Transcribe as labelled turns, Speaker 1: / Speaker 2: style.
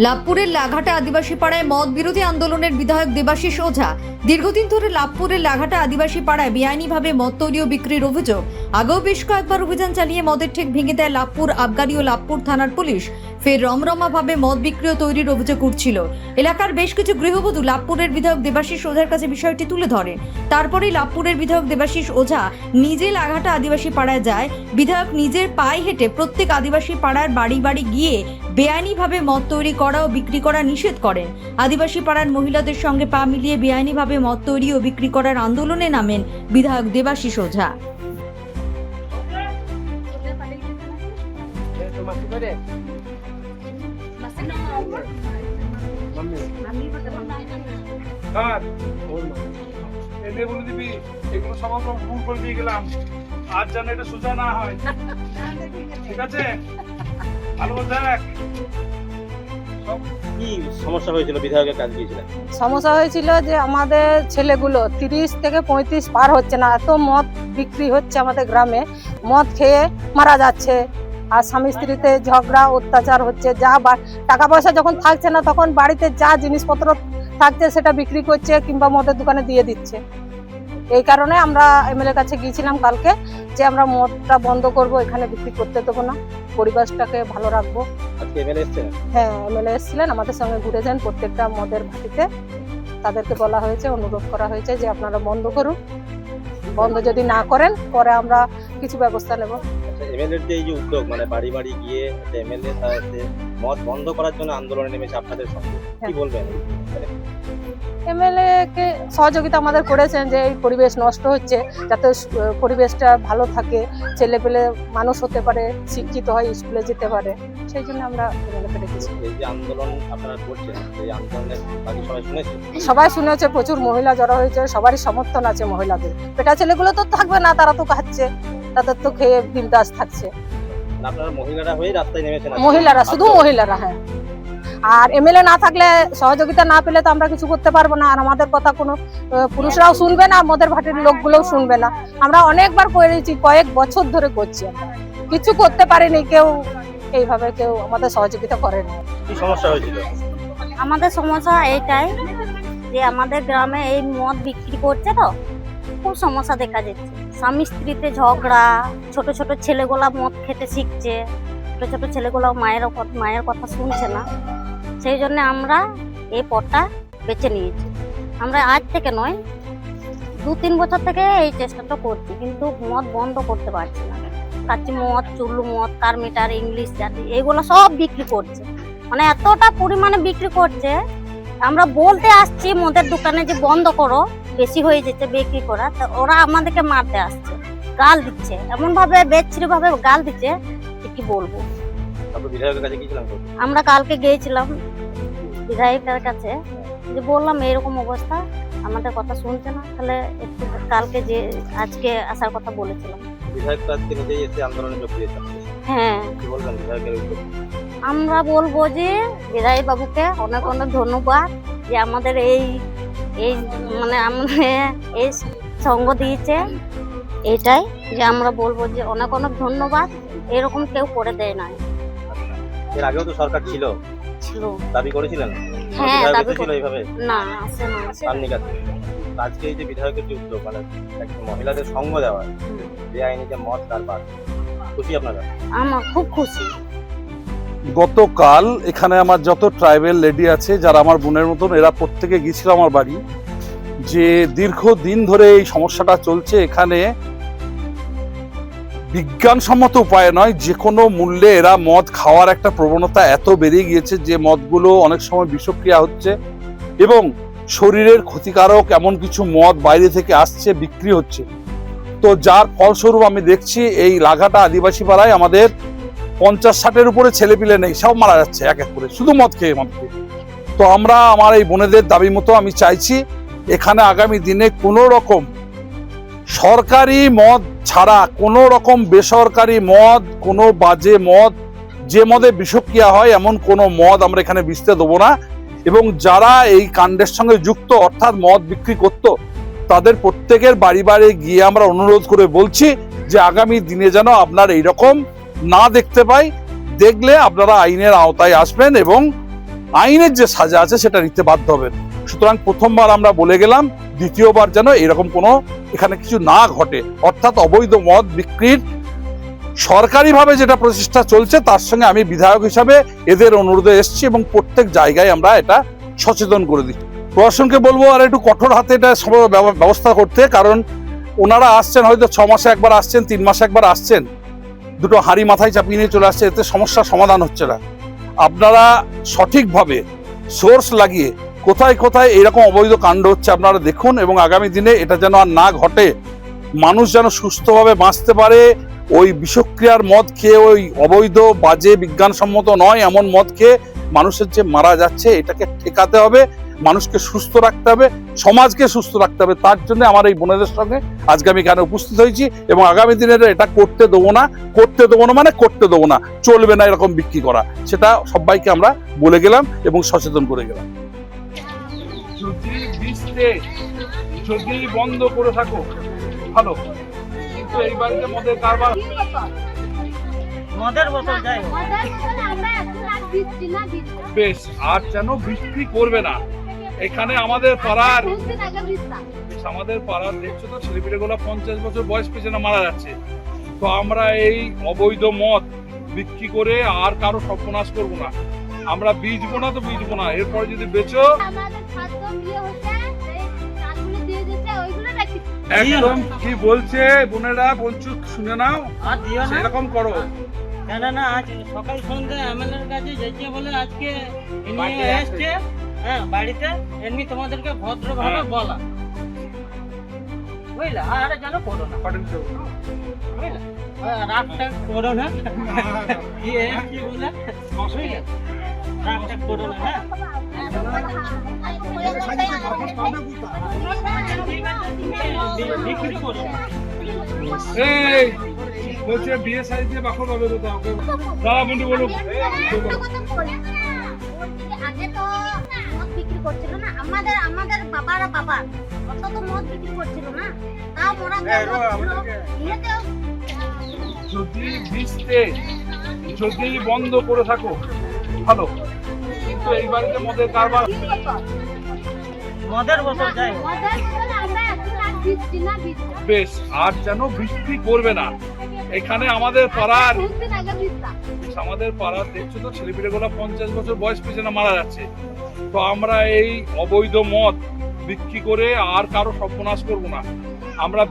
Speaker 1: লাভপুরের লাঘাটা আদিবাসী পাড়ায় মদ বিরোধী আন্দোলনের বিধায়ক দেবাশিস ওঝা। দীর্ঘদিন ধরে লাভপুরের লাঘাটা আদিবাসী পাড়ায় বেআইনিভাবে মদ তৈরি ও বিক্রির অভিযোগ। আগেও বেশ কয়েকবার অভিযান চালিয়ে মদের ঠেক ভেঙে দেয় লাভপুর আবগারি ও লাভপুর থানার পুলিশ। ফের রমরমাভাবে মদ বিক্রি ও তৈরির অভিযোগ উঠছিল। এলাকার বেশ কিছু গৃহবধূ লাভপুরের বিধায়ক দেবাশিস ওঝার কাছে বিষয়টি তুলে ধরেন। তারপরেই লাভপুরের বিধায়ক দেবাশিস ওঝা নিজে লাঘাটা আদিবাসী পাড়ায় যায়। বিধায়ক নিজের পায়ে হেঁটে প্রত্যেক আদিবাসী পাড়ার বাড়ি বাড়ি গিয়ে বেআইনিভাবে মদ তৈরি করা ও বিক্রি করা নিষেধ করেন। আদিবাসী পাড়ার মহিলাদের সঙ্গে পা মিলিয়ে বেআইনিভাবে মদ তৈরি ও বিক্রি করার আন্দোলনে নামেন বিধায়ক দেবাশিস ওঝা।
Speaker 2: এগুলো সব ভুল করে দিয়ে গেলাম, আর যেন এটা সোজা না হয়। ঠিক আছে, ভালো দেখ।
Speaker 3: কি সমস্যা হয়েছিল? বিধায়কের কাজ দিয়েছিলেন।
Speaker 4: সমস্যা হয়েছিল যে আমাদের ছেলেগুলো 30 থেকে 35 পার হচ্ছে না, এত মদ বিক্রি হচ্ছে আমাদের গ্রামে। মদ খেয়ে মারা যাচ্ছে, আর স্বামী স্ত্রীতে ঝগড়া অত্যাচার হচ্ছে। যা টাকা পয়সা যখন থাকছে না, তখন বাড়িতে যা জিনিসপত্র থাকছে সেটা বিক্রি করছে কিংবা মদের দোকানে দিয়ে দিচ্ছে। এই কারণে আমরা এমএলএ কাছে গিয়েছিলাম কালকে, যে আমরা মদটা বন্ধ করব, এখানে বিক্রি করতে দেবো না, পরিবেশটাকে ভালো রাখবো।
Speaker 3: আজকে এমএলএ এসেছিলেন?
Speaker 4: হ্যাঁ, এমএলএ এসেছিলেন, আমাদের সঙ্গে ঘুরেছেন প্রত্যেকটা মদের ভাটিতে। তাদেরকে বলা হয়েছে, অনুরোধ করা হয়েছে যে আপনারা বন্ধ করুন, বন্ধ যদি না করেন পরে আমরা কিছু ব্যবস্থা নেব।
Speaker 3: এমএলএর যে এই যে উদ্যোগ, মানে বাড়ি বাড়ি গিয়ে এমএলএ মদ বন্ধ করার জন্য আন্দোলনে নেমেছে আপনাদের সঙ্গে, কি বলবেন?
Speaker 4: এমএলএ কে সহযোগিতা আমাদের করেছেন যে এই পরিবেশ নষ্ট হচ্ছে, যাতে পরিবেশটা ভালো থাকে, ছেলে পেলে মানুষ হতে পারে, শিক্ষিত হয়, স্কুলে যেতে পারে, সেই জন্য আমরা এমএলএ রেখেছি।
Speaker 3: এই যে আন্দোলন আপনারা করছেন, এই আন্দোলনের বাকি সবাই শুনেছে?
Speaker 4: সবাই শুনেছে, প্রচুর মহিলা জড়ো হয়েছে, সবারই সমর্থন আছে মহিলাদের। বেটা ছেলেগুলো তো থাকবে না, তারা তো খাচ্ছে, তাদের তো খেয়ে বিন্দাস থাকছে।
Speaker 3: আপনারা মহিলারা হয়ে রাস্তায় নেমেছেন?
Speaker 4: মহিলারা, শুধু মহিলারা। হ্যাঁ, আর এমএলএ না থাকলে, সহযোগিতা না পেলে তো আমরা কিছু করতে পারবো না। আর আমাদের কথা কোনো পুরুষরাও শুনবে না, মদের ভাটির লোকগুলোও শুনবে না। আমরা অনেকবার করেছি, কয়েক বছর ধরে করছি, কিছু করতে পারিনি, কেউ এইভাবে কেউ আমাদের সহযোগিতা করেনি।
Speaker 3: কি সমস্যা হয়েছিল?
Speaker 5: আমাদের সমস্যা এইটাই যে আমাদের গ্রামে এই মদ বিক্রি করছে, তো খুব সমস্যা দেখা যাচ্ছে। স্বামী স্ত্রীতে ঝগড়া, ছোট ছোট ছেলেগুলা মদ খেতে শিখছে, ছোট ছোট ছেলেগুলো মায়ের কথা শুনছে না। সেই জন্য আমরা এই পথটা বেছে নিয়েছি। আমরা আজ থেকে নয়, 2-3 বছর থেকে এই চেষ্টাটা করছি, কিন্তু মদ বন্ধ করতে পারছি না। কাচ্চি মদ, চুল্লু মদ, কারমিটার, ইংলিশ জাতি, এগুলো সব বিক্রি করছে, মানে এতটা পরিমাণে বিক্রি করছে। আমরা বলতে আসছি মদের দোকানে যে বন্ধ করো, বেশি হয়ে যেতে বিক্রি করা, তো ওরা আমাদেরকে মারতে আসছে, গাল দিচ্ছে, এমন ভাবে বেচ্ছিরি ভাবে গাল দিচ্ছে, কি বলবো।
Speaker 3: বিধায়কের কাছে গিয়েছিলাম?
Speaker 5: আমরা কালকে গিয়েছিলাম বিধায়কের কাছে, যে বললাম এরকম অবস্থা, আমাদের কথা শুনছে না, তাহলে একটু কালকে যে আজকে আসার কথা বলেছিলাম।
Speaker 3: বিধায়ক আজকে নিজেই এসে আন্দোলনে যোগ দিয়েছেন?
Speaker 5: হ্যাঁ,
Speaker 3: কি বলবেন বিধায়কের উদ্যোগ?
Speaker 5: আমরা বলবো যে বিধায়ক বাবুকে অনেক অনেক ধন্যবাদ, যে আমাদের এই মানে আমাদের এই সঙ্গ দিয়েছে। এটাই যে আমরা বলবো যে অনেক অনেক ধন্যবাদ, এরকম কেউ করে দেয় না।
Speaker 3: এর আগেও তো সরকার ছিল, দাবি করেছিলেন?
Speaker 5: হ্যাঁ, দাবি
Speaker 3: ছিল এইভাবে
Speaker 5: না, আসে না।
Speaker 3: আজকে এই যে বিধায়কের যে উদ্যোগ, মানে মহিলাদের সঙ্গ দেওয়া, যে আইনি যে মদ কারবার, খুশি আপনারা?
Speaker 5: আমার খুব খুশি।
Speaker 2: গতকাল এখানে আমার যত ট্রাইবেল লেডি আছে, যারা আমার বোনের মতন, এরা প্রত্যেকে গিয়েছিল আমার বাড়ি, যে দীর্ঘদিন ধরে এই সমস্যাটা চলছে। এখানে বিজ্ঞানসম্মত উপায় নয়, যে কোনো মূল্যে এরা মদ খাওয়ার একটা প্রবণতা এত বেড়ে গিয়েছে যে মদগুলো অনেক সময় বিষক্রিয়া হচ্ছে এবং শরীরের ক্ষতিকারক এমন কিছু মদ বাইরে থেকে আসছে, বিক্রি হচ্ছে। তো যার ফলস্বরূপ আমি দেখছি এই লাঘাটা আদিবাসী পাড়ায় আমাদের 50-60-এর উপরে ছেলেপিলে নেই, সব মারা যাচ্ছে এক এক করে, শুধু মদ খেয়ে। তো আমরা আমার এই বোনেদের দাবি মতো আমি চাইছি এখানে আগামী দিনে কোনো রকম সরকারি মদ ছাড়া, কোনো রকম বেসরকারি মদ, কোনো বাজে মদ, যে মদে বিষক্রিয়া হয় এমন কোনো মদ আমরা এখানে বেচতে দেবো না। এবং যারা এই কাণ্ডের সঙ্গে যুক্ত, অর্থাৎ মদ বিক্রি করত, তাদের প্রত্যেকের বাড়ি বাড়ি গিয়ে আমরা অনুরোধ করে বলছি যে আগামী দিনে যেন আপনার এইরকম না দেখতে পাই। দেখলে আপনারা আইনের আওতায় আসবেন এবং আইনের যে সাজা আছে সেটা নিতে বাধ্য হবেন। সুতরাং প্রথমবার আমরা বলে গেলাম, দ্বিতীয়বার যেন এরকম কোনো এখানে কিছু না ঘটে, অর্থাৎ অবৈধ মদ বিক্রির সরকারিভাবে যেটা প্রচেষ্টা চলছে তার সঙ্গে আমি বিধায়ক হিসাবে এদের অনুরোধে এসেছি এবং প্রত্যেক জায়গায় আমরা এটা সচেতন করে দিচ্ছি। প্রশাসনকে বলবো আর একটু কঠোর হাতে এটা ব্যবস্থা করতে, কারণ ওনারা আসছেন হয়তো 6 মাসে একবার আসছেন, 3 মাসে একবার আসছেন, দুটো হাঁড়ি মাথায় চাপিয়ে নিয়ে চলে আসছে, এতে সমস্যার সমাধান হচ্ছে না। আপনারা সঠিকভাবে সোর্স লাগিয়ে কোথায় কোথায় এরকম অবৈধ কাণ্ড হচ্ছে আপনারা দেখুন, এবং আগামী দিনে এটা যেন আর না ঘটে, মানুষ যেন সুস্থভাবে বাঁচতে পারে। ওই বিষক্রিয়ার মদ খেয়ে, ওই অবৈধ বাজে বিজ্ঞানসম্মত নয় এমন মদ খেয়ে মানুষের যে মারা যাচ্ছে এটাকে ঠেকাতে হবে, মানুষকে সুস্থ রাখতে হবে, সমাজকে সুস্থ রাখতে হবে। তার জন্য আমার এই বোনেদের সঙ্গে আজকে আমি এখানে উপস্থিত হয়েছি এবং আগামী দিনের এটা করতে দেবো না মানে করতে দেবো না, চলবে না এরকম বিক্রি করা, সেটা সবাইকে আমরা বলে গেলাম এবং সচেতন করে গেলাম। যদি বন্ধ করে থাকো ভালো, কিন্তু এই বাড়িতে মদের কারবার,
Speaker 6: মদের বোতল যাই
Speaker 2: বেশ আর যেন বিক্রি করবে না। এখানে আমাদের পাড়ার দেখছো তো ছেলেপিলেগুলো 50 বছর বয়স পেছনে মারা যাচ্ছে। তো আমরা এই অবৈধ মদ বিক্রি করে আর কারো সর্বনাশ করবো না। আমরা বেচবো না তো বেচবো না, এরপরে যদি বেচো একদম কি বলছে বোনেরা, বলছো শুনে নাও,
Speaker 6: আর দিও না
Speaker 2: সেরকম করো।
Speaker 6: না আজ সকাল সন্ধ্যে এমএলএর কাছে যেতে বলে আজকে
Speaker 3: বাড়িতে
Speaker 6: নিয়ে এসছে, হ্যাঁ বাড়িতে এমনি তোমাদেরকে ভদ্রভাবে বলা, বুঝলা? আর যেন করো না, বুঝলা? রাগটা করো না, কি বলে, বুঝলা? রাগটা করো না, হ্যাঁ বিক্রি করো না।
Speaker 2: এই বলছে বিয়ে সাইজ দিয়ে বাকর পাবে তো ওকে দাঁড়া বন্ধু বলুক।
Speaker 5: আগে তো মদ বিক্রি করছিল না, আমাদের বাবারা অত তো মদ বিক্রি করছিল না, তাও মোরা
Speaker 2: যদি বন্ধ করে থাকো ভালো, কিন্তু এই বাড়িতে মদের কারবার,
Speaker 6: মদের বোতল যাই
Speaker 2: বেশ আর যেন বিক্রি করবে না। এখানে আমাদের পাড়ার দেখছো তো ছেলেপিলেগুলো 50 বছর বয়স পেছনে মারা যাচ্ছে। তো আমরা এই অবৈধ মদ বিক্রি করে আর কারো সর্বনাশ করবো না। আমরা